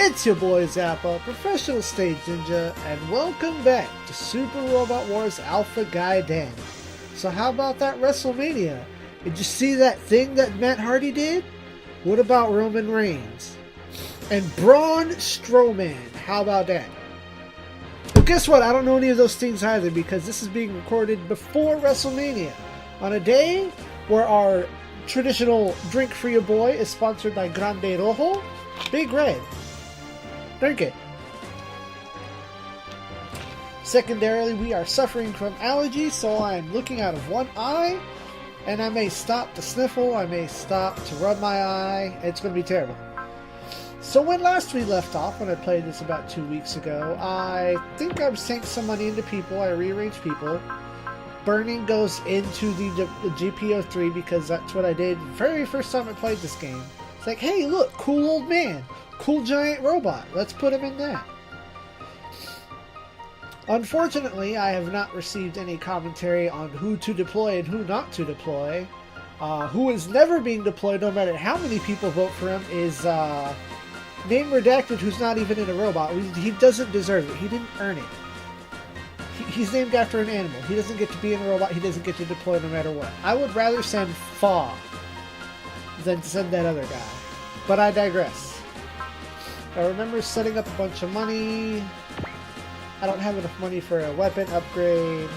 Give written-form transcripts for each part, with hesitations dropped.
It's your boy Zappa, professional stage ninja, and welcome back to Super Robot Wars Alpha Gaiden. So how about that WrestleMania? Did you see that thing that Matt Hardy did? What about Roman Reigns? And Braun Strowman, how about that? Well, guess what? I don't know any of those things either because this is being recorded before WrestleMania, on a day where our traditional drink for your boy is sponsored by Grande Rojo, Big Red. Drink it. Secondarily, we are suffering from allergies, so I am looking out of one eye, and I may stop to sniffle, I may stop to rub my eye. It's going to be terrible. So when last we left off, when I played this about 2 weeks ago, I think I've sank some money into people, I rearranged people. Burning goes into the GPO3 because that's what I did the very first time I played this game. It's like, hey look, cool old man. Cool giant robot. Let's put him in that. Unfortunately, I have not received any commentary on who to deploy and who not to deploy. Who is never being deployed, no matter how many people vote for him, is name redacted, who's not even in a robot. He doesn't deserve it. He didn't earn it. He's named after an animal. He doesn't get to be in a robot. He doesn't get to deploy no matter what. I would rather send Fa than send that other guy. But I digress. I remember setting up a bunch of money. I don't have enough money for a weapon upgrade.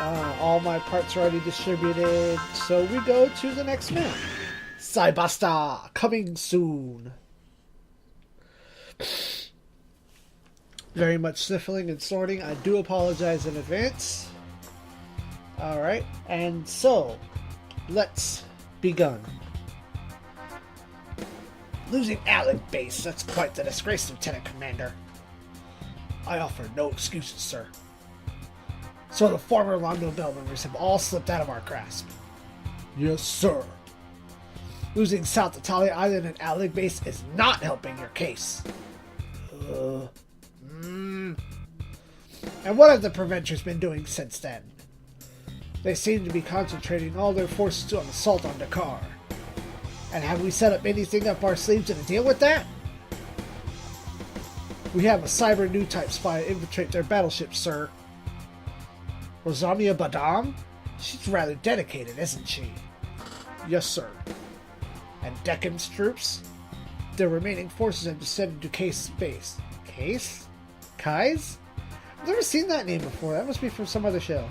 All my parts are already distributed. So we go to the next map. Saibasta, coming soon. Very much sniffling and snorting. I do apologize in advance. Alright, and so, let's begun. Losing Alec base, that's quite the disgrace, Lieutenant Commander. I offer no excuses, sir. So the former Londo Bell members have all slipped out of our grasp. Yes, sir. Losing South Italia Island and Alec base is not helping your case. And what have the Preventers been doing since then? They seem to be concentrating all their forces on assault on Dakar. And have we set up anything up our sleeves to deal with that? We have a cyber new type spy to infiltrate their battleships, sir. Rosamia Badam? She's rather dedicated, isn't she? Yes, sir. And Deccan's troops? Their remaining forces have descended to Case base. Case? Kai's? I've never seen that name before. That must be from some other show.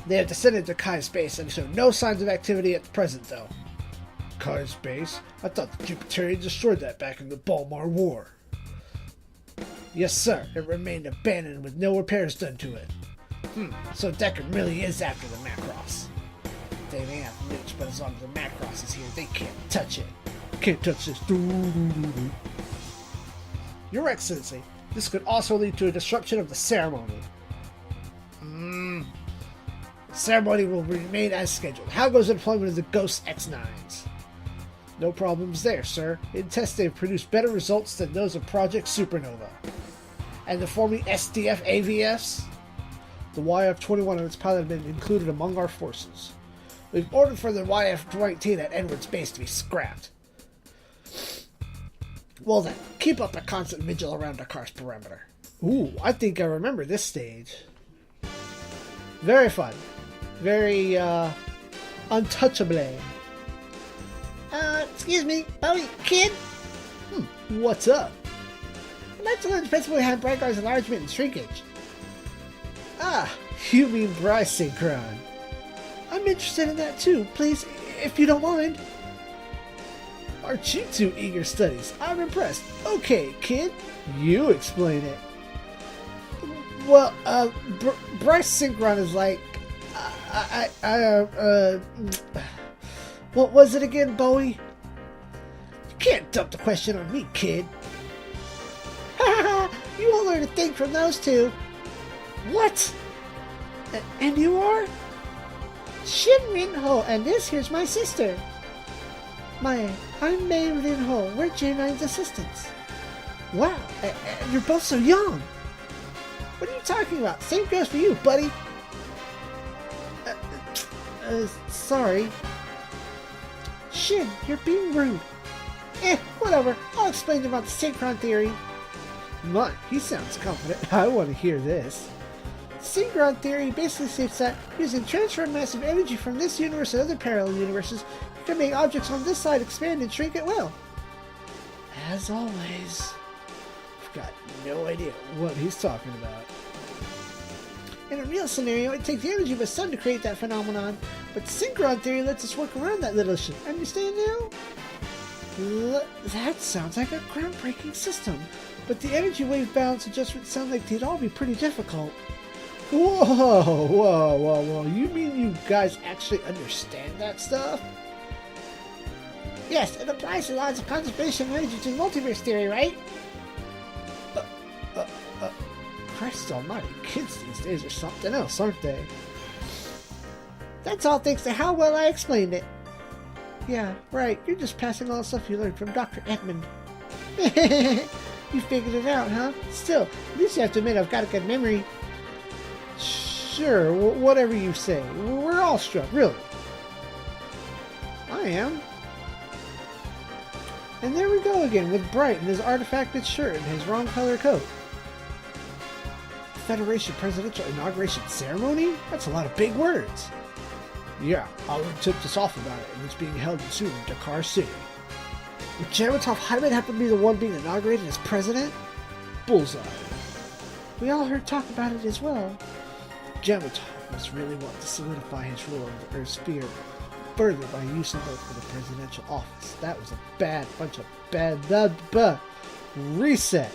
They have descended to Kai's base and show no signs of activity at the present, though. Kai's base? I thought the Jupiterians destroyed that back in the Balmar War. Yes, sir. It remained abandoned with no repairs done to it. So Deccan really is after the Macross. They may have nukes, but as long as the Macross is here, they can't touch it. Can't touch this. Your Excellency, this could also lead to a disruption of the ceremony. The ceremony will remain as scheduled. How goes the deployment of the Ghost X9s? No problems there, sir. In tests, they've produced better results than those of Project Supernova. And the forming SDF AVFs? The YF-21 and its pilot have been included among our forces. We've ordered for the YF-19 at Edwards Base to be scrapped. Well then, keep up a constant vigil around Dakar's perimeter. Ooh, I think I remember this stage. Very fun. Very, untouchable. Excuse me, Bowie, kid? What's up? I'd like to learn the principle behind Brightgar's enlargement and shrinkage. Ah, you mean Bryce Synchron. I'm interested in that too, please, if you don't mind. Aren't you two eager studies? I'm impressed. Okay, kid, you explain it. Well, Bryce Synchron is like, what was it again, Bowie? You can't dump the question on me, kid. Ha! You won't learn a thing from those two. What? And you are? Shin Min Ho, and this here's my sister. I'm Mei Rin Ho. We're J9's assistants. Wow, you're both so young. What are you talking about? Same goes for you, buddy. Sorry. Shin, you're being rude. Whatever. I'll explain to him about the synchron theory. My, he sounds confident. I want to hear this. Synchron theory basically states that using transfer massive energy from this universe to other parallel universes, you can make objects on this side expand and shrink at will. As always, I've got no idea what he's talking about. In a real scenario, it takes the energy of a sun to create that phenomenon, but synchron theory lets us work around that little shit. Understand now? That sounds like a groundbreaking system, but the energy wave balance adjustments sound like they'd all be pretty difficult. Whoa. You mean you guys actually understand that stuff? Yes, it applies to laws of conservation of energy to multiverse theory, right? Christ almighty, kids these days are something else, aren't they? That's all thanks to how well I explained it. Yeah, right, you're just passing all the stuff you learned from Dr. Edmund. You figured it out, huh? Still, at least you have to admit I've got a good memory. Sure, whatever you say. We're all struck, really. I am. And there we go again with Bright in his artifacted shirt and his wrong color coat. Federation presidential inauguration ceremony? That's a lot of big words. Yeah, Oliver tipped us off about it, and it's being held soon in Dakar City. Would Jermitov Hyman happen to be the one being inaugurated as president? Bullseye. We all heard talk about it as well. Jermitov must really want to solidify his rule in the Earth sphere further by using it for the presidential office. That was a bunch of bad reset.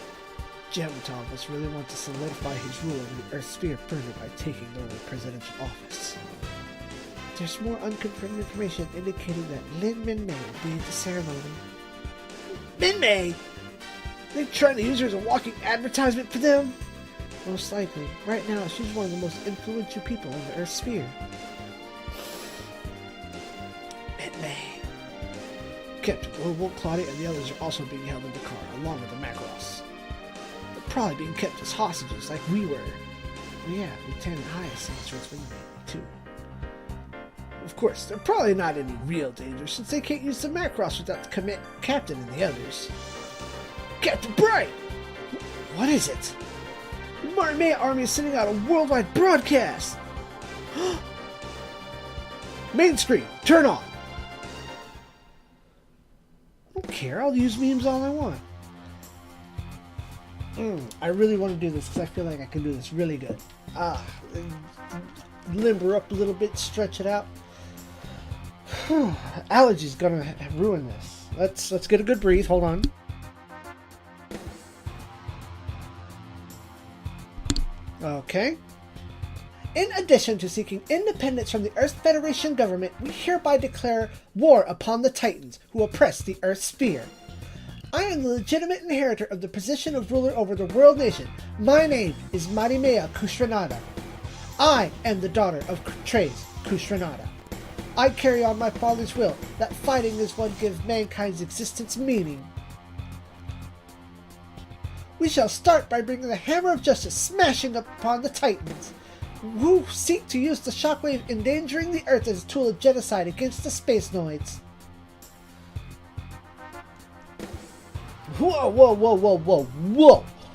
Jermitov must really want to solidify his rule in the Earth sphere further by taking over the presidential office. There's more unconfirmed information indicating that Lin Min Mei will be at the ceremony. Min Mei? They're trying to use her as a walking advertisement for them? Most likely. Right now, she's one of the most influential people in the Earth sphere. Min Mei. Captain Global, Claudia, and the others are also being held in Dakar, along with the Macross. They're probably being kept as hostages, like we were. Yeah, Lieutenant Hyacinth was with me, too. Of course, they're probably not any real danger, since they can't use the Macross without the Captain and the others. Captain Bright! What is it? The Marmea Army is sending out a worldwide broadcast! Main screen, turn on! I don't care, I'll use memes all I want. I really want to do this because I feel like I can do this really good. Limber up a little bit, stretch it out. Allergy's gonna ruin this. Let's get a good breathe. Hold on. Okay. In addition to seeking independence from the Earth Federation government, we hereby declare war upon the Titans who oppress the Earth sphere. I am the legitimate inheritor of the position of ruler over the world nation. My name is Marimea Kushranada. I am the daughter of Trace Kushranada. I carry on my father's will, that fighting is what gives mankind's existence meaning. We shall start by bringing the hammer of justice smashing upon the Titans, who seek to use the shockwave endangering the Earth as a tool of genocide against the Space Noids. Whoa!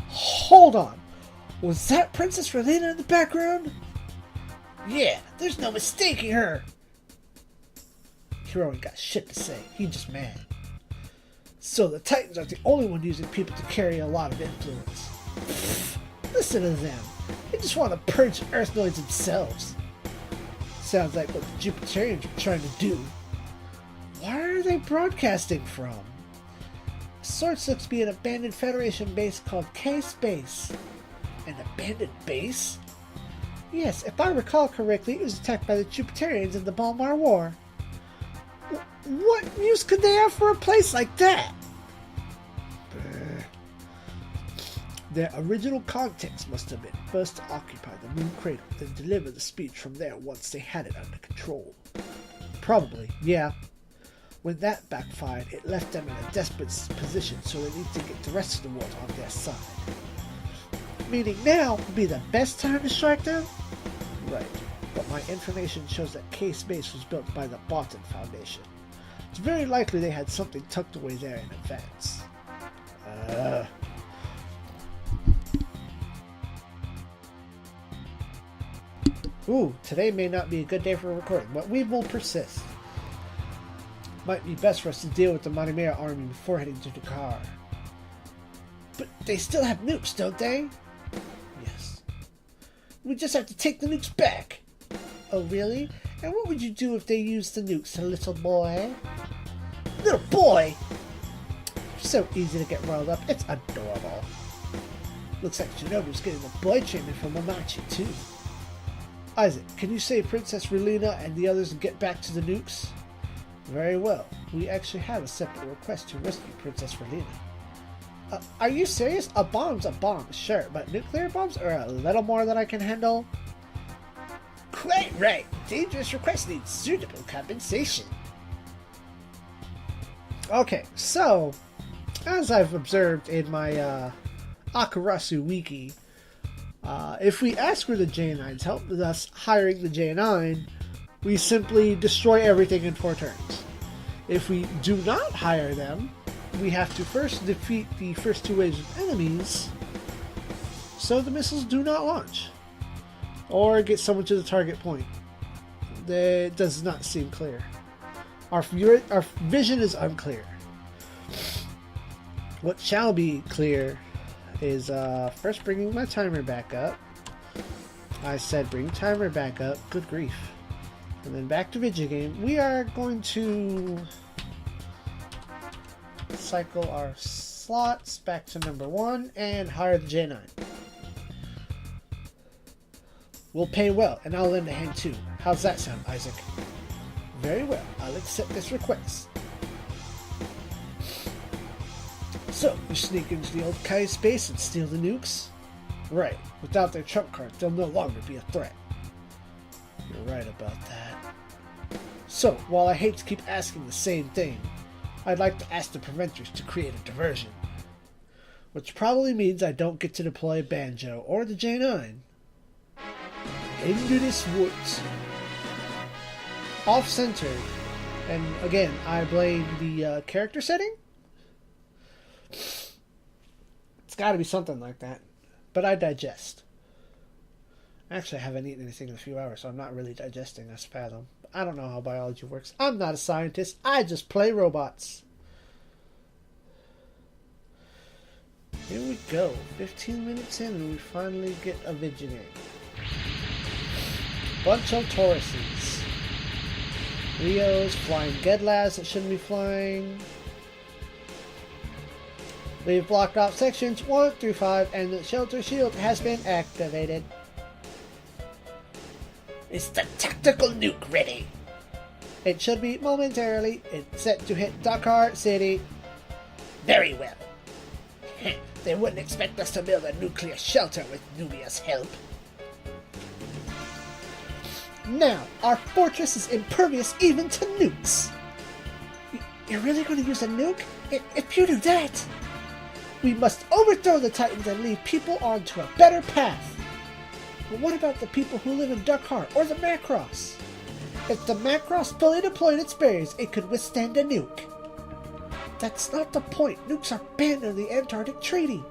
Hold on! Was that Princess Relena in the background? Yeah, there's no mistaking her! Hero ain't got shit to say, he's just mad. So the Titans aren't the only one using people to carry a lot of influence. Pfft, listen to them. They just want to purge Earthnoids themselves. Sounds like what the Jupiterians are trying to do. Where are they broadcasting from? Source looks to be an abandoned Federation base called K-Space. An abandoned base? Yes, if I recall correctly, it was attacked by the Jupiterians in the Balmar War. What use could they have for a place like that? Their original context must have been first to occupy the moon crater, then deliver the speech from there once they had it under control. Probably, yeah. When that backfired, it left them in a desperate position, so they need to get the rest of the world on their side. Meaning now would be the best time to strike them? Right, but my information shows that K-Space was built by the Barton Foundation. It's very likely they had something tucked away there in advance. Ooh, today may not be a good day for a recording, but we will persist. Might be best for us to deal with the Marimera army before heading to Char. But they still have nukes, don't they? Yes. We just have to take the nukes back. Oh, really? And what would you do if they used the nukes, little boy? Little boy? You're so easy to get riled up. It's adorable. Looks like Shinobu's getting the boy treatment from Mamachi, too. Isaac, can you save Princess Relina and the others and get back to the nukes? Very well. We actually have a separate request to rescue Princess Relina. Are you serious? A bomb's a bomb, sure, but nuclear bombs are a little more than I can handle. Quite right. Dangerous request needs suitable compensation. Okay, so, as I've observed in my Akarasu wiki, if we ask for the J9's help, thus hiring the J9, we simply destroy everything in 4 turns. If we do not hire them, we have to first defeat the first 2 waves of enemies so the missiles do not launch. Or get someone to the target point. That does not seem clear. Our vision is unclear. What shall be clear is first bringing my timer back up. I said bring timer back up. Good grief. And then back to video game. We are going to cycle our slots back to number 1 and hire the J9. We'll pay well, and I'll lend a hand too. How's that sound, Isaac? Very well. I'll accept this request. So, you sneak into the old Kai space and steal the nukes? Right. Without their trump card, they'll no longer be a threat. You're right about that. So, while I hate to keep asking the same thing, I'd like to ask the preventers to create a diversion. Which probably means I don't get to deploy Banjo or the J9. Into this woods. Off-center. And again, I blame the character setting? It's gotta be something like that. But I digest. Actually, I haven't eaten anything in a few hours, so I'm not really digesting, I fathom. I don't know how biology works. I'm not a scientist. I just play robots. Here we go. 15 minutes in and we finally get a video game. Bunch of Tauruses. Leos, flying Gedlas that shouldn't be flying. We've blocked off sections 1 through 5 and the shelter shield has been activated. Is the tactical nuke ready? It should be momentarily. It's set to hit Dakar City. Very well. They wouldn't expect us to build a nuclear shelter with Nubia's help. Now, our fortress is impervious even to nukes. You're really going to use a nuke? If you do that, we must overthrow the Titans and lead people onto a better path. But what about the people who live in Dakar or the Macross? If the Macross fully deployed its barriers, it could withstand a nuke. That's not the point. Nukes are banned under the Antarctic Treaty.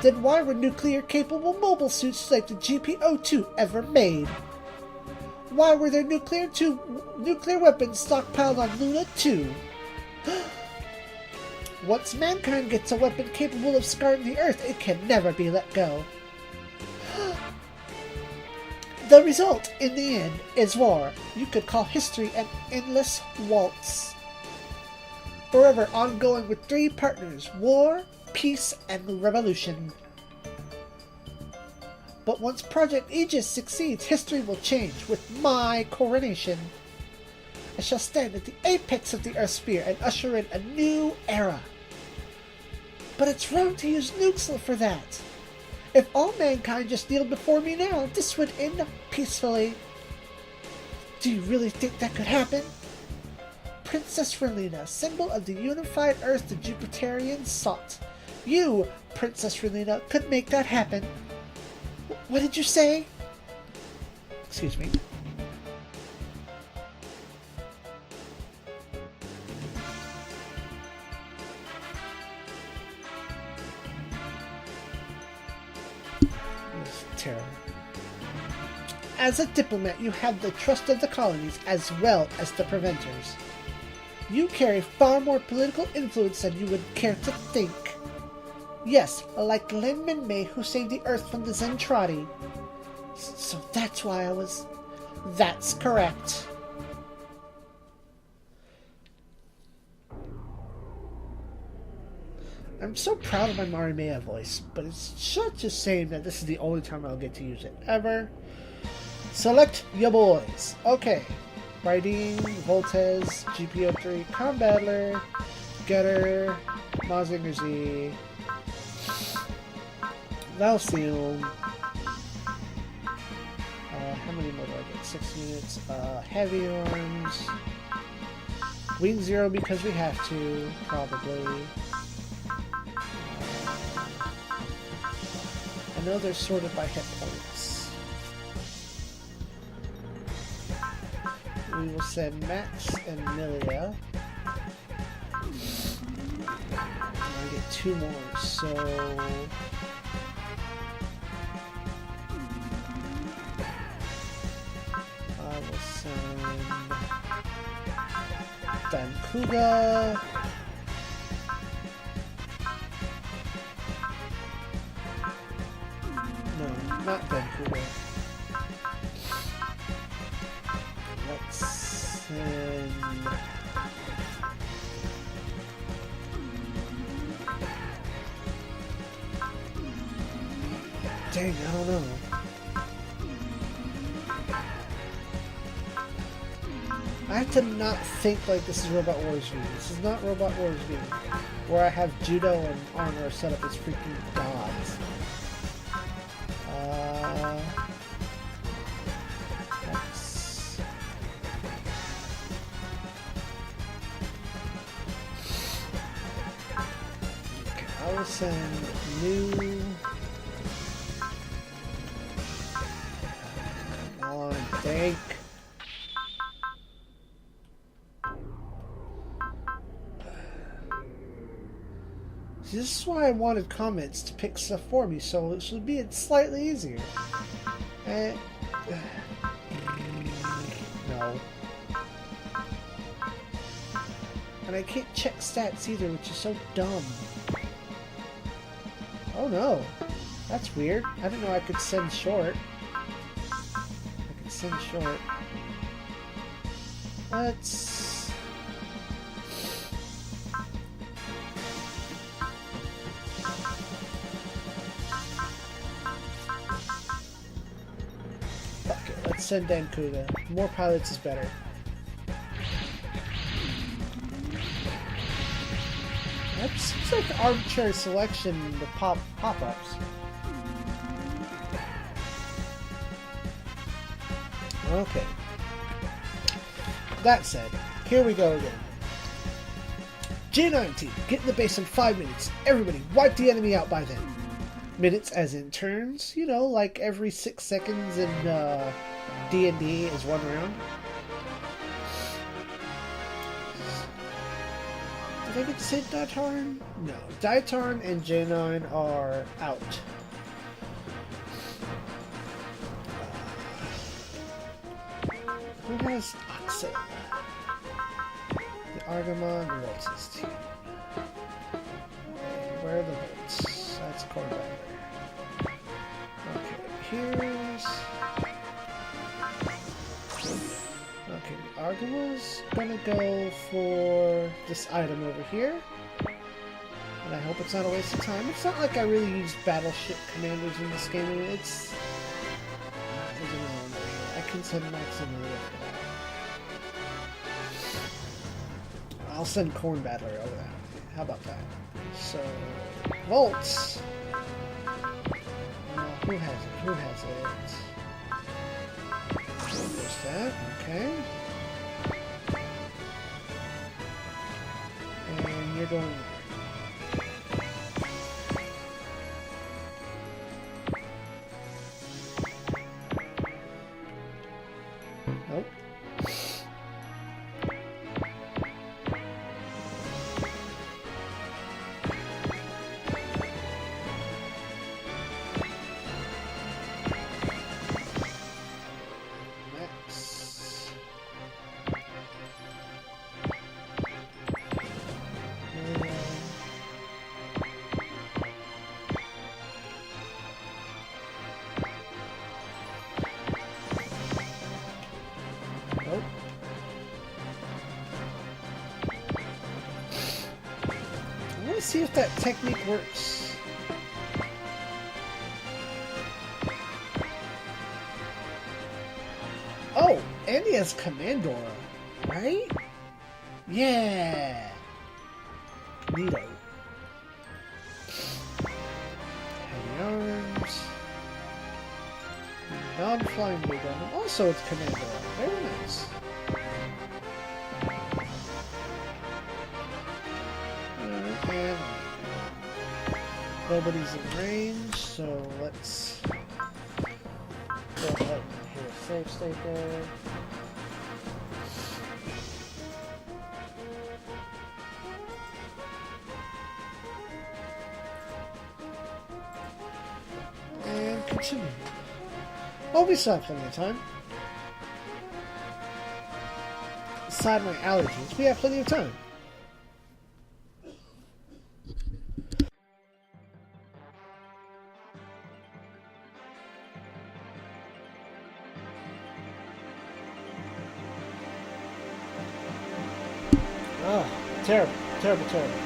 Then why were nuclear-capable mobile suits like the GP-02 ever made? Why were there nuclear weapons stockpiled on Luna 2? Once mankind gets a weapon capable of scarring the Earth, it can never be let go. The result, in the end, is war. You could call history an endless waltz. Forever ongoing with 3 partners: war, peace, and revolution. But once Project Aegis succeeds, history will change with my coronation. I shall stand at the apex of the Earth sphere and usher in a new era. But it's wrong to use nukes for that. If all mankind just kneeled before me now, this would end peacefully. Do you really think that could happen? Princess Relina, symbol of the unified Earth the Jupiterians sought. You, Princess Relina, could make that happen. What did you say? Excuse me. terror. As a diplomat, you have the trust of the colonies as well as the preventers. You carry far more political influence than you would care to think. Yes, like Lin Min Mei, who saved the Earth from the Zentradi. So that's why I was... That's correct. I'm so proud of my Marimea voice, but it's such a shame that this is the only time I'll get to use it ever. Select your boys. Okay. Raideen, Voltez, GPO3, Combattler, Getter, Mazinger Z, Valseal. How many more do I get? 6 units. Heavy Arms. Wing Zero because we have to, probably. I know they're sorted by hit points. We will send Max and Milia. I get 2 more, so... I will send... Dankuga. No, not Dankuga. Let's send... Dang, I don't know. I have to not think like this is Robot Wars V. This is not Robot Wars V, where I have Judo and Armor set up as freaking gods. I will send new... Come on, Dank. See, this is why I wanted comments to pick stuff for me, so it should be slightly easier. No. And I can't check stats either, which is so dumb. Oh no, that's weird. I didn't know I could send short. I could send short. Let's... Fuck it, let's send Dankuga. More pilots is better. That seems like an arbitrary selection to pop-ups. Okay. That said, here we go again. J9 team, get in the base in 5 minutes. Everybody, wipe the enemy out by then. Minutes as in turns, you know, like every 6 seconds in D&D is 1 round. Did I get to say Dietarn? No. Dietarn and J9 are out. Who has Oxo? The Argamon Volts team. Where are the Volts? That's Corvair. Okay, here's... Okay, the Argamon's gonna go for this item over here. And I hope it's not a waste of time. It's not like I really use battleship commanders in this game. I mean, it's... I can send Max and Maria for that. I'll send Corn Battler over that. How about that? So, Volts. Who has it? Who has it? There's that. Okay. And you're going... Nope. see if that technique works. Oh, and he has Command Aura, right? Yeah. Neato. Heavy arms. Non-flying ray gun. Also it's Command Aura. Very nice. And nobody's in range, so let's go ahead and hit a safe state there. And continue. Oh, we still have plenty of time. Aside my allergies, we have plenty of time. Oh, terrible, terrible, terrible.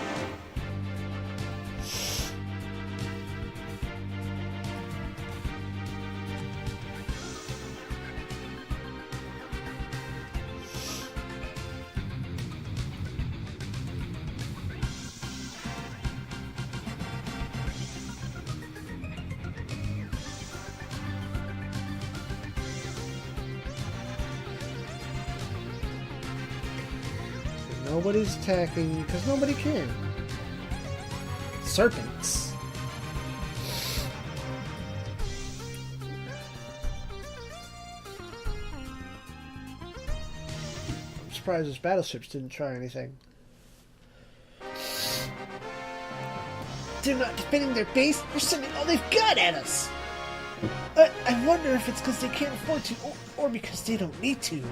Nobody's attacking because nobody can. Serpents. I'm surprised his battleships didn't try anything. They're not defending their base. They're sending all they've got at us. I wonder if it's because they can't afford to, or because they don't need to.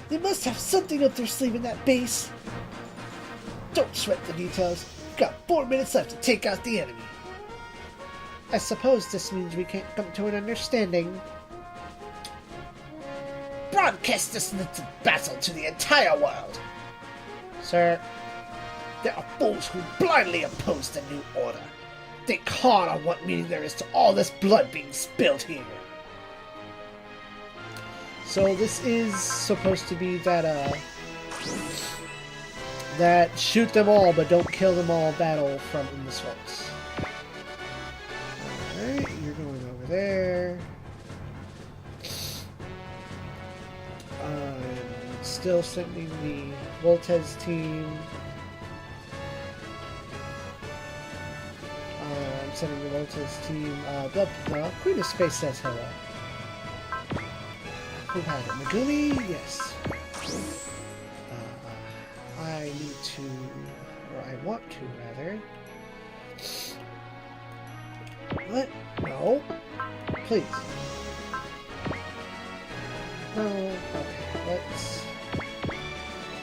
They must have something up their sleeve in that base. Don't sweat the details. We've got 4 minutes left to take out the enemy. I suppose this means we can't come to an understanding. Broadcast this little battle to the entire world. Sir, there are fools who blindly oppose the new order. Think hard on what meaning there is to all this blood being spilled here. So this is supposed to be that that shoot them all but don't kill them all battle from in the Swords. Alright, you're going over there. Still sending the Voltes team. I'm sending the Voltes team. The Queen of Space says hello. Who had it? Megumi? Yes. I need to, or I want to, rather. What? No. Please. No. Okay, let's...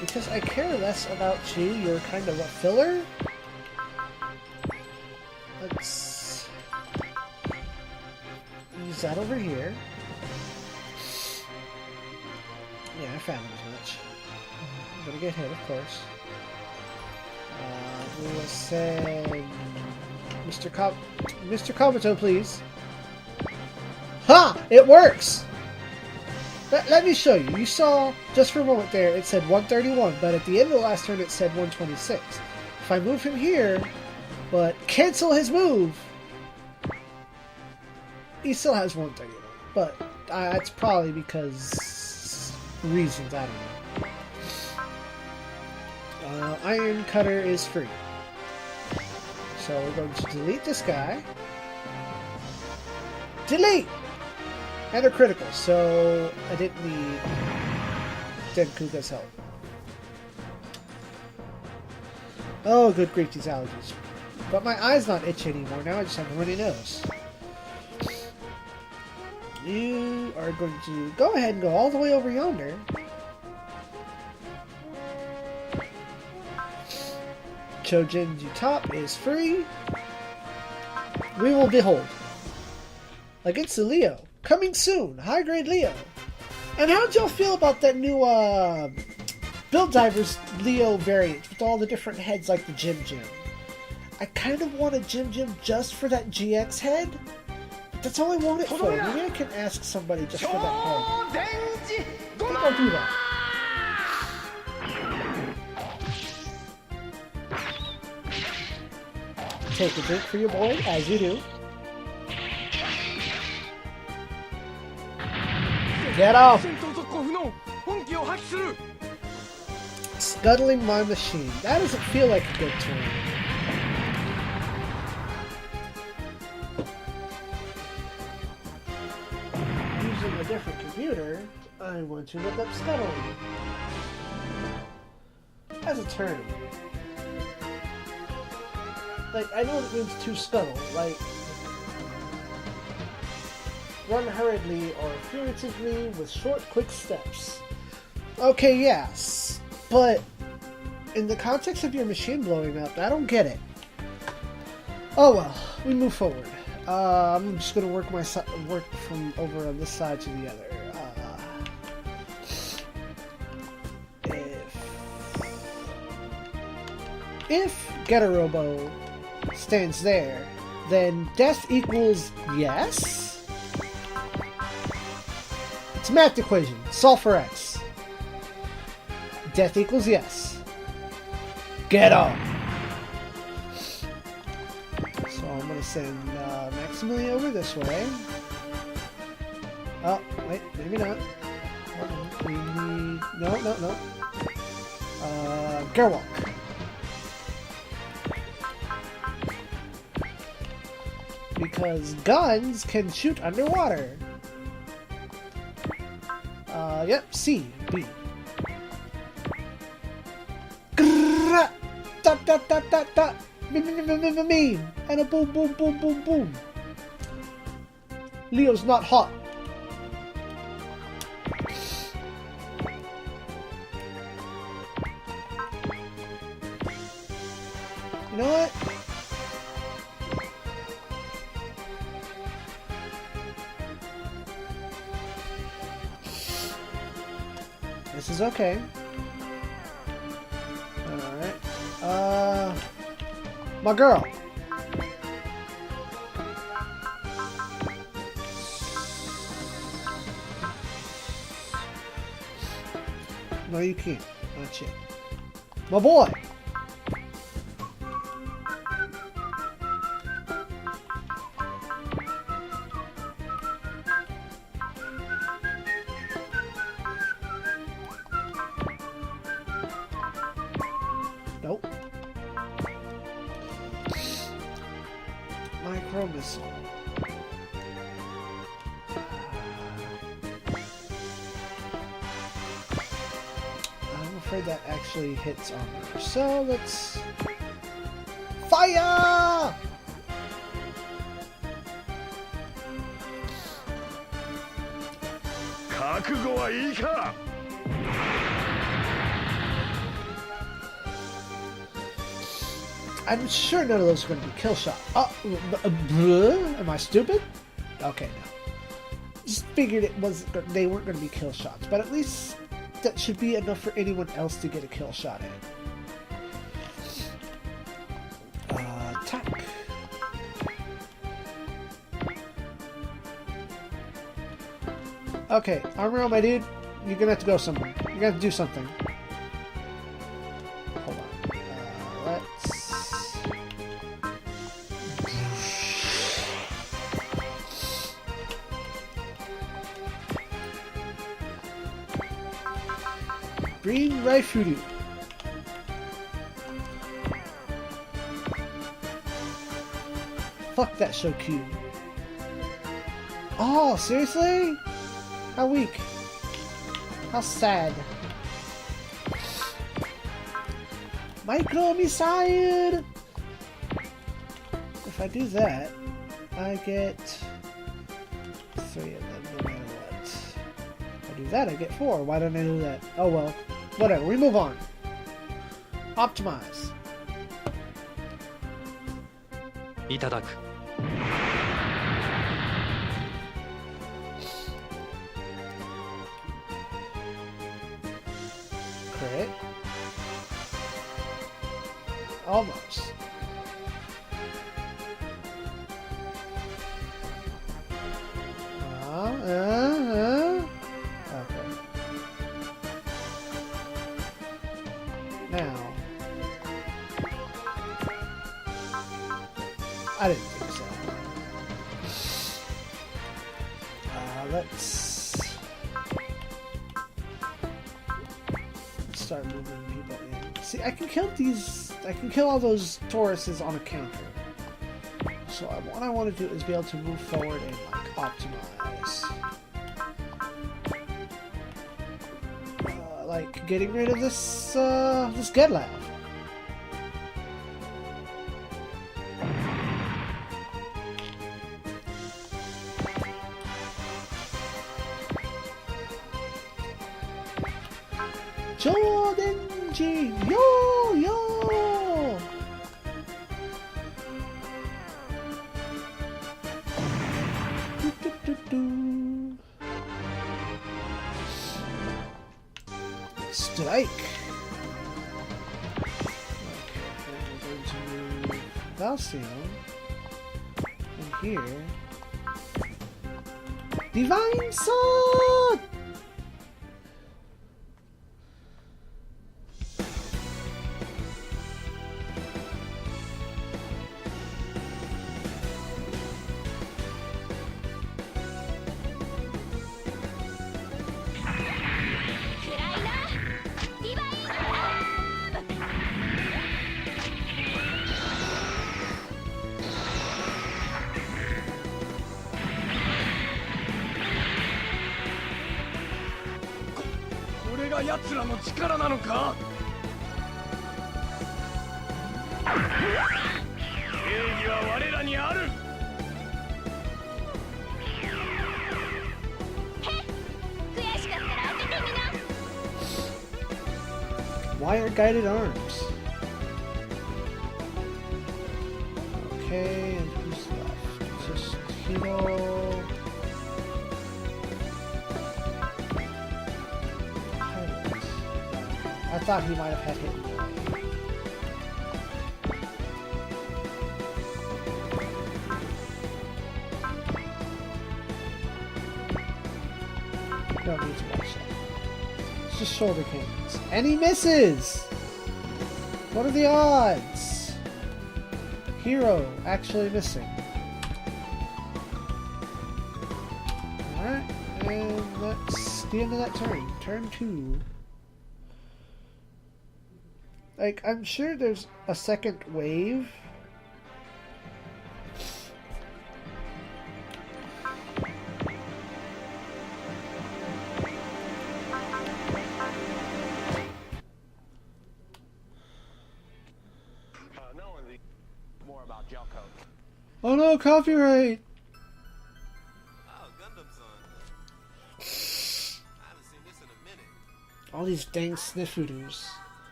Because I care less about you, you're kind of a filler. Let's use that over here. Yeah, I found as much. I'm gonna get hit, of course. We will send Mr. Kabuto, please. Ha! It works! Let me show you. You saw, just for a moment there, it said 131, but at the end of the last turn it said 126. If I move him here, but cancel his move, he still has 131. But that's probably because... reasons, I don't know. Iron Cutter is free. So we're going to delete this guy. Delete! And they're critical, so I didn't need Denkuga's help. Oh, good grief, these allergies. But my eye's not itchy anymore, now I just have a runny nose. You are going to go ahead and go all the way over yonder. Chojinju Top is free. We will behold. Against the Leo. Coming soon. High grade Leo. And how'd y'all feel about that new Build Divers Leo variants with all the different heads like the Jim Jim. I kind of want a Jim Jim just for that GX head. But that's all I want it for. Maybe I can ask somebody just for that head. I think I'll do that. Take a drink for your boy, as you do. Get off! Scuttling my machine. That doesn't feel like a good term. Using a different computer, I want to look up scuttling. As a term. Like, I know it means to scuttle, like run hurriedly or furtively with short, quick steps. Okay, yes, but in the context of your machine blowing up, I don't get it. Oh well, we move forward. I'm just gonna work from over on this side to the other. If Getarobo stands there, then death equals yes. It's a math equation. Solve for x. Death equals yes. Get on. So I'm gonna send Maximilian over this way. Oh wait, maybe not. We need no. Gerwalk. Because guns can shoot underwater. Yep, C, B. Grrrr, dot, dot, dot, dot, dot. Meme. And a boom, boom, boom, boom, boom. Leo's not hot. You know what? This is okay. Alright. My girl. No, you can't. Not yet. My boy. Nope. Micro missile. I'm afraid that actually hits armor. So let's fire! I'm sure none of those are going to be kill shot. Am I stupid? Okay, no. Just figured they weren't going to be kill shots, but at least that should be enough for anyone else to get a kill shot in. Attack. Okay, armor on my dude. You're gonna have to go somewhere. You're gonna have to do something. Hold on. Let's. Green Raifudu. Fuck that show cube. Oh, seriously? How weak. How sad. Micro missile! If I do that, I get 3 of them no matter what. If I do that, I get 4. Why don't I do that? Oh well. Whatever, we move on. Optimize. Itadaku. crit. Almost. Okay. Now. I didn't think so. Let's start moving people in. See, I can kill these. I can kill all those Tauruses on a counter. So what I want to do is be able to move forward and like optimize. Like getting rid of this this Gedlab. Jordan G, yo yo. Do, do, do, do. Strike. Okay, we're going to move Valsion in here. Divine Sword. Why are guided arms? Okay, and who's left? Just Hero. I thought he might have had hit. Don't need to watch that. It's just shoulder cannons. And he misses! What are the odds? Hero actually missing. Alright, and that's the end of that turn. Turn 2. Like, I'm sure there's a second wave. Oh no, copyright! Oh, Gundam's on. I haven't seen this in a minute. All these dang sniffooders.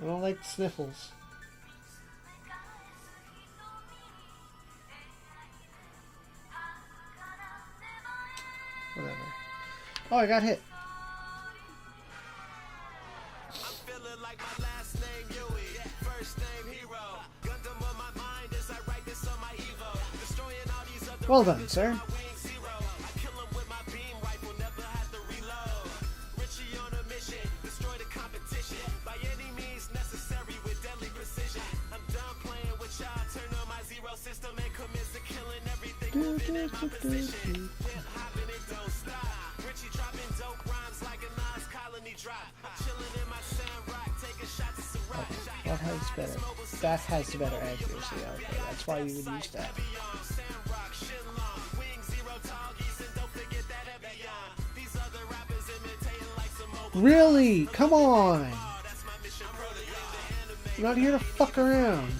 I don't like sniffles. Whatever. Oh, I got hit. I'm feeling like my last name Yui, first name Hero. Gundam on my mind as I write this on my Evo. Destroying all these other Well done, sir. wings zero. I kill him with my beam rifle, never have to reload. Richie on a mission, destroy the competition. By any means necessary with deadly precision. I'm done playing with Char, turn on my zero system and commit to killing everything moving in my position. Hip hopping it don't stop. Richie dropping dope rhymes like a Nas colony drop. I'm chilling in my sand rock, taking shots of Sriracha. What has better? That has better accuracy. Okay, that's why you would use that. Really? Come on! I'm not here to fuck around.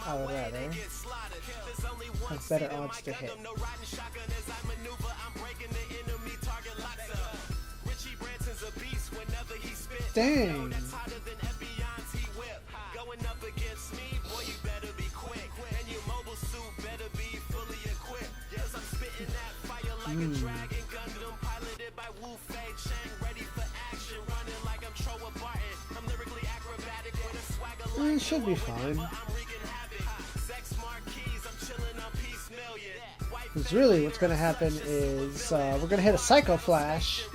I would rather have better odds to hit. Richie Branson's a beast whenever he spits. Dang. That's hotter than Evian's he whip. Going up against me, boy, you better be quick. And your mobile suit better be fully equipped. Cause I'm spitting that fire like a dragon Gundam, piloted by Wu Fei Chang, ready for action, running like I'm Troa Barton. I'm lyrically acrobatic with a swagger like It should be fine. I'm wreaking havoc. Sex marquees, I'm chilling on Peace Million. Because really what's going to happen is we're going to hit a Psycho Flash,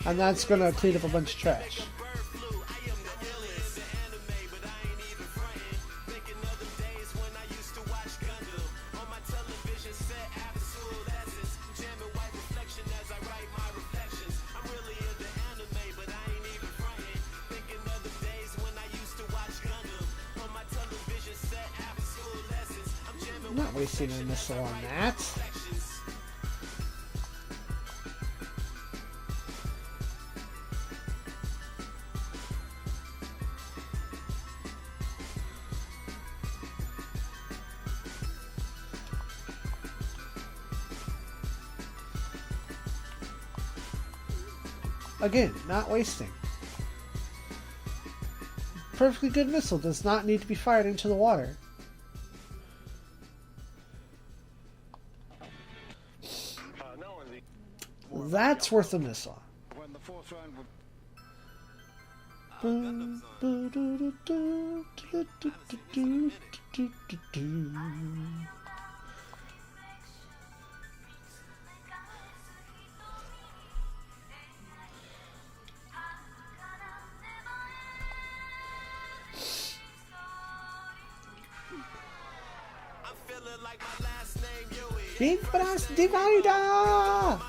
and that's going to clean up a bunch of trash. I'm not wasting a missile on that. Again, not wasting. Perfectly good missile does not need to be fired into the water. That's worth a missile. When the fourth round Infras Dividida!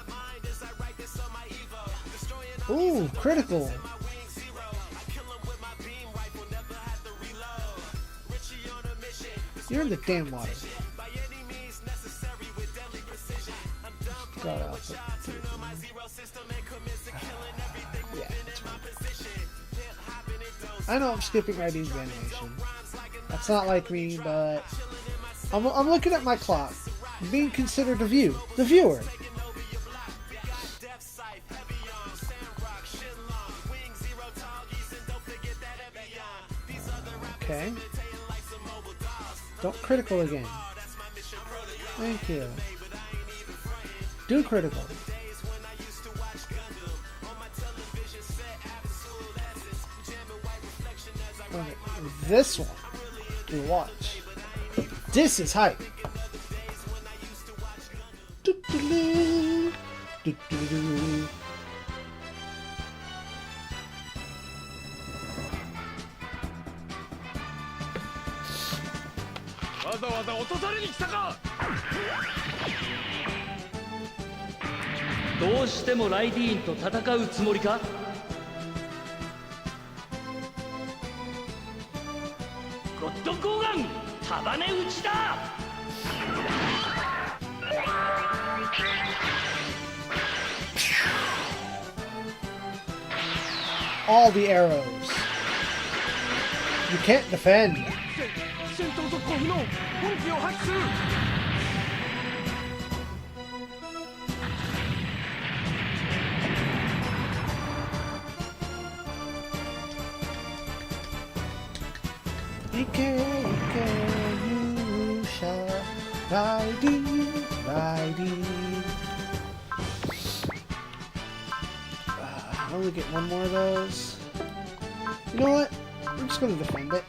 Ooh, critical. You're in the damn water. Got off it. Yeah, that's fine. I know I'm skipping Raiden's animation. That's not like me, but I'm looking at my clock. I'm being considered the viewer. Okay. Don't critical again. Thank you. Do critical. Okay, this one. You watch. This is hype. Do-do-do. Do-do-do.どうしてもライディーンと戦うつもりか？ゴッドゴーガン束ね打ちだ。All the arrows. You can't defend. 戦闘続行不能。本気を発揮する。You shall riding. I only get one more of those. You know what? I'm just going to defend it.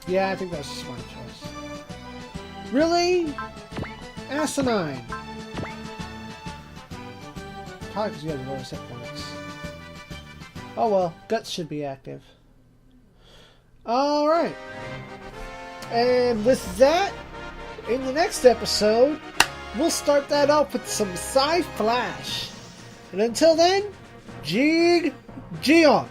Yeah, I think that's a smart choice. Really? Asinine. Probably because you have the lowest hit points. Oh well, guts should be active. Alright. And with that, in the next episode, we'll start that off with some Sci Flash. And until then, ZEON.